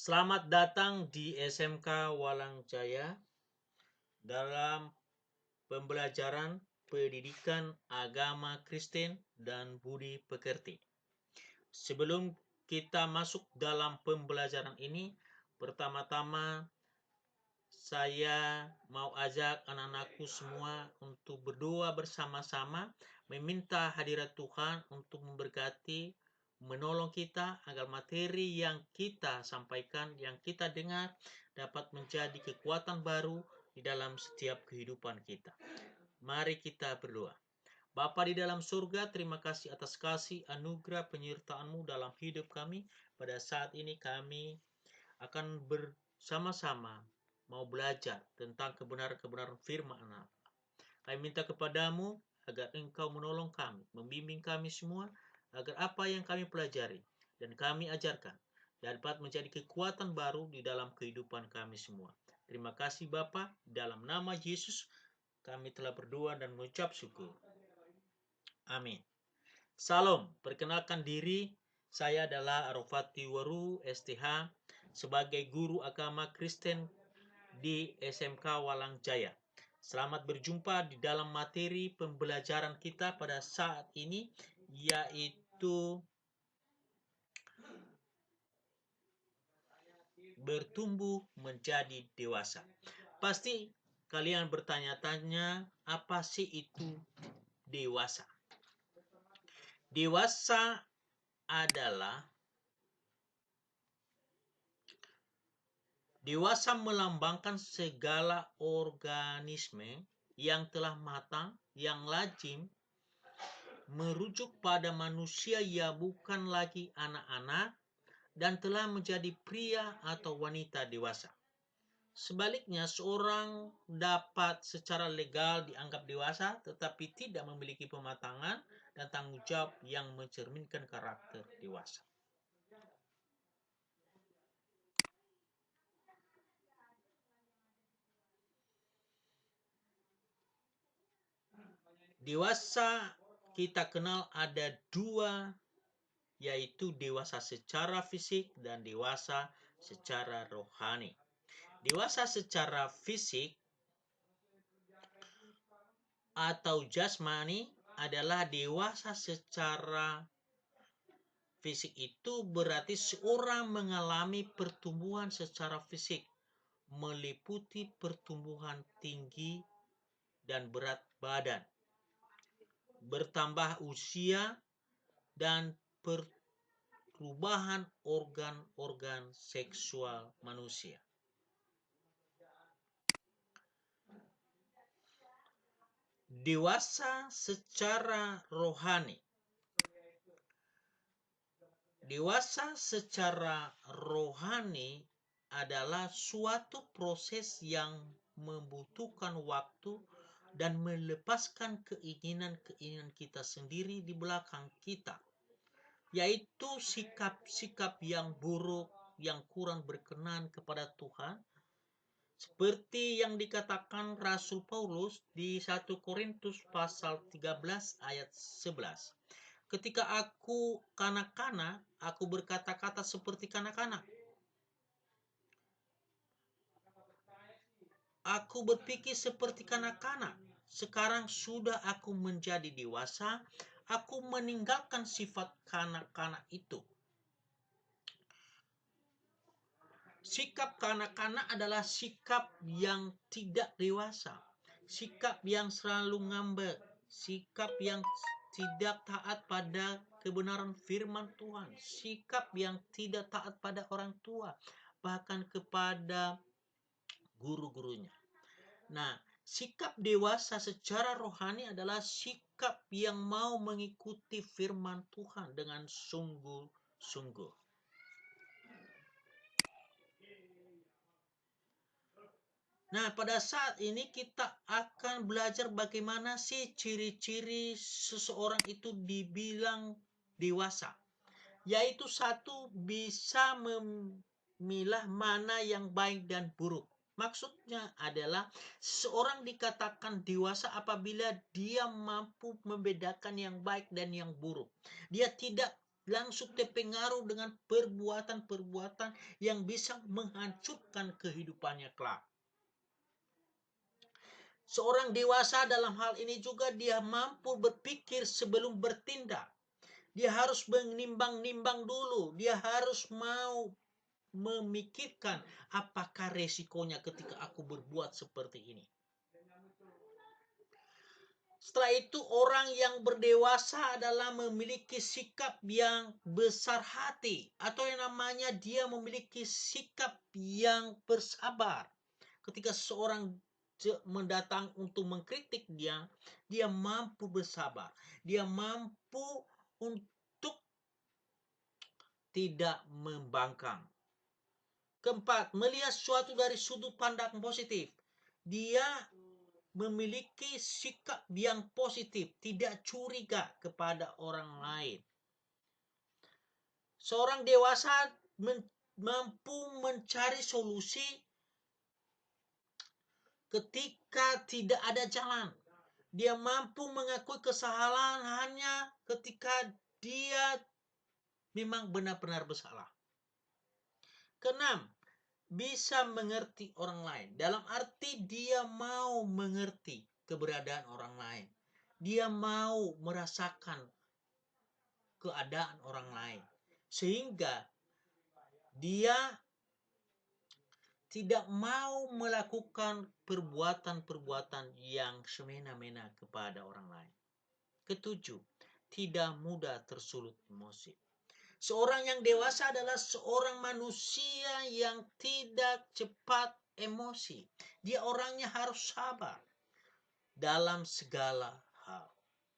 Selamat datang di SMK Walang Jaya dalam pembelajaran pendidikan agama Kristen dan budi pekerti. Sebelum kita masuk dalam pembelajaran ini, pertama-tama saya mau ajak anak-anakku semua untuk berdoa bersama-sama, meminta hadirat Tuhan untuk memberkati, menolong kita agar materi yang kita sampaikan, yang kita dengar dapat menjadi kekuatan baru di dalam setiap kehidupan kita. Mari kita berdoa. Bapa di dalam surga, terima kasih atas kasih anugerah penyertaan-Mu dalam hidup kami. Pada saat ini kami akan bersama-sama mau belajar tentang kebenaran-kebenaran firman-Mu. Kami minta kepadamu agar Engkau menolong kami, membimbing kami semua, agar apa yang kami pelajari dan kami ajarkan dapat menjadi kekuatan baru di dalam kehidupan kami semua. Terima kasih Bapa, dalam nama Yesus kami telah berdoa dan mengucap syukur. Amin. Salam, perkenalkan diri, saya adalah Arofati Waru STH sebagai guru agama Kristen di SMK Walang Jaya. Selamat berjumpa di dalam materi pembelajaran kita pada saat ini, yaitu bertumbuh menjadi dewasa. Pasti kalian bertanya-tanya, apa sih itu dewasa? Dewasa melambangkan segala organisme yang telah matang, yang lazim merujuk pada manusia yang bukan lagi anak-anak dan telah menjadi pria atau wanita dewasa. Sebaliknya, seorang dapat secara legal dianggap dewasa tetapi tidak memiliki pematangan dan tanggung jawab yang mencerminkan karakter dewasa. Dewasa kita kenal ada dua, yaitu dewasa secara fisik dan dewasa secara rohani. Dewasa secara fisik atau jasmani adalah dewasa secara fisik. Itu berarti seorang mengalami pertumbuhan secara fisik, meliputi pertumbuhan tinggi dan berat badan, bertambah usia, dan perubahan organ-organ seksual manusia. Dewasa secara rohani. Dewasa secara rohani adalah suatu proses yang membutuhkan waktu dan melepaskan keinginan-keinginan kita sendiri di belakang kita, yaitu sikap-sikap yang buruk, yang kurang berkenan kepada Tuhan, seperti yang dikatakan Rasul Paulus di 1 Korintus pasal 13 ayat 11. Ketika aku kanak-kanak, aku berkata-kata seperti kanak-kanak. Aku berpikir seperti kanak-kanak. Sekarang sudah aku menjadi dewasa, aku meninggalkan sifat kanak-kanak itu. Sikap kanak-kanak adalah sikap yang tidak dewasa, sikap yang selalu ngambek, sikap yang tidak taat pada kebenaran firman Tuhan, sikap yang tidak taat pada orang tua, bahkan kepada guru-gurunya. Nah, sikap dewasa secara rohani adalah sikap yang mau mengikuti firman Tuhan dengan sungguh-sungguh. Nah, pada saat ini kita akan belajar bagaimana sih ciri-ciri seseorang itu dibilang dewasa. Yaitu satu, bisa memilah mana yang baik dan buruk. Maksudnya adalah seorang dikatakan dewasa apabila dia mampu membedakan yang baik dan yang buruk. Dia tidak langsung terpengaruh dengan perbuatan-perbuatan yang bisa menghancurkan kehidupannya kelak. Seorang dewasa dalam hal ini juga dia mampu berpikir sebelum bertindak. Dia harus menimbang-nimbang dulu. Dia harus mau memikirkan apakah resikonya ketika aku berbuat seperti ini. Setelah itu orang yang berdewasa adalah memiliki sikap yang besar hati. Atau yang namanya dia memiliki sikap yang bersabar. Ketika seseorang mendatang untuk mengkritik dia, dia mampu bersabar. Dia mampu untuk tidak membangkang. Keempat, melihat sesuatu dari sudut pandang positif. Dia memiliki sikap yang positif, tidak curiga kepada orang lain. Seorang dewasa mampu mencari solusi ketika tidak ada jalan. Dia mampu mengakui kesalahannya ketika dia memang benar-benar bersalah. Keenam, bisa mengerti orang lain. Dalam arti dia mau mengerti keberadaan orang lain. Dia mau merasakan keadaan orang lain. Sehingga dia tidak mau melakukan perbuatan-perbuatan yang semena-mena kepada orang lain. Ketujuh, tidak mudah tersulut emosi. Seorang yang dewasa adalah seorang manusia yang tidak cepat emosi. Dia orangnya harus sabar dalam segala hal.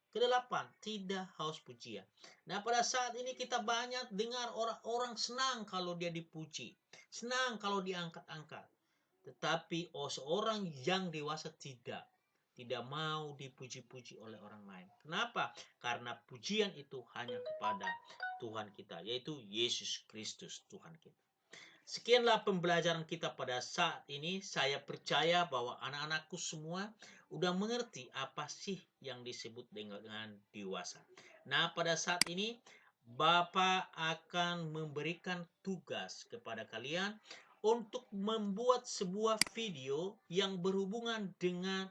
Kedelapan, tidak haus pujian. Nah, pada saat ini kita banyak dengar orang-orang senang kalau dia dipuji. Senang kalau diangkat-angkat. Tetapi seorang yang dewasa tidak mau dipuji-puji oleh orang lain. Kenapa? Karena pujian itu hanya kepada Tuhan kita, yaitu Yesus Kristus Tuhan kita. Sekianlah pembelajaran kita pada saat ini. Saya percaya bahwa anak-anakku semua udah mengerti apa sih yang disebut dengan dewasa. Nah, pada saat ini Bapak akan memberikan tugas kepada kalian untuk membuat sebuah video yang berhubungan dengan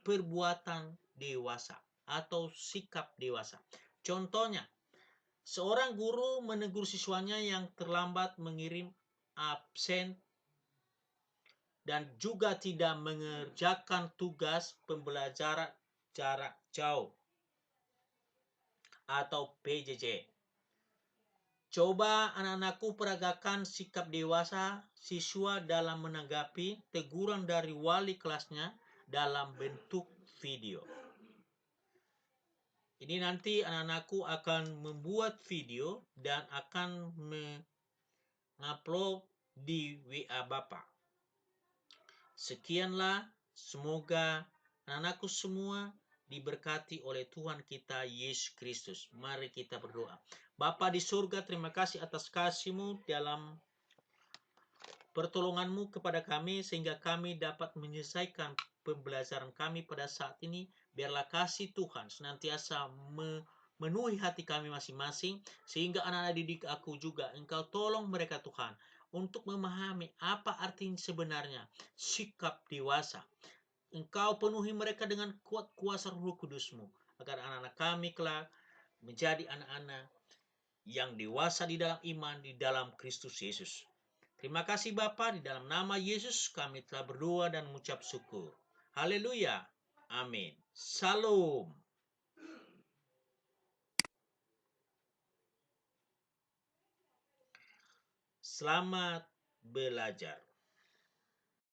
perbuatan dewasa atau sikap dewasa. Contohnya, seorang guru menegur siswanya yang terlambat mengirim absen dan juga tidak mengerjakan tugas pembelajaran jarak jauh atau PJJ. Coba anak-anakku peragakan sikap dewasa siswa dalam menanggapi teguran dari wali kelasnya dalam bentuk video. Ini nanti anak-anakku akan membuat video dan akan mengupload di WA Bapak. Sekianlah, semoga anak-anakku semua diberkati oleh Tuhan kita Yesus Kristus. Mari kita berdoa. Bapa di surga, terima kasih atas kasih-Mu dalam pertolongan-Mu kepada kami sehingga kami dapat menyelesaikan pembelajaran kami pada saat ini. Biarlah kasih Tuhan senantiasa memenuhi hati kami masing-masing sehingga anak-anak didik aku juga Engkau tolong mereka Tuhan untuk memahami apa arti sebenarnya sikap dewasa. Engkau penuhi mereka dengan kuat kuasa Roh Kudus-Mu agar anak-anak kami kelak menjadi anak-anak yang dewasa di dalam iman di dalam Kristus Yesus. Terima kasih Bapa, di dalam nama Yesus kami telah berdoa dan mengucap syukur. Haleluya. Amin. Salam. Selamat belajar.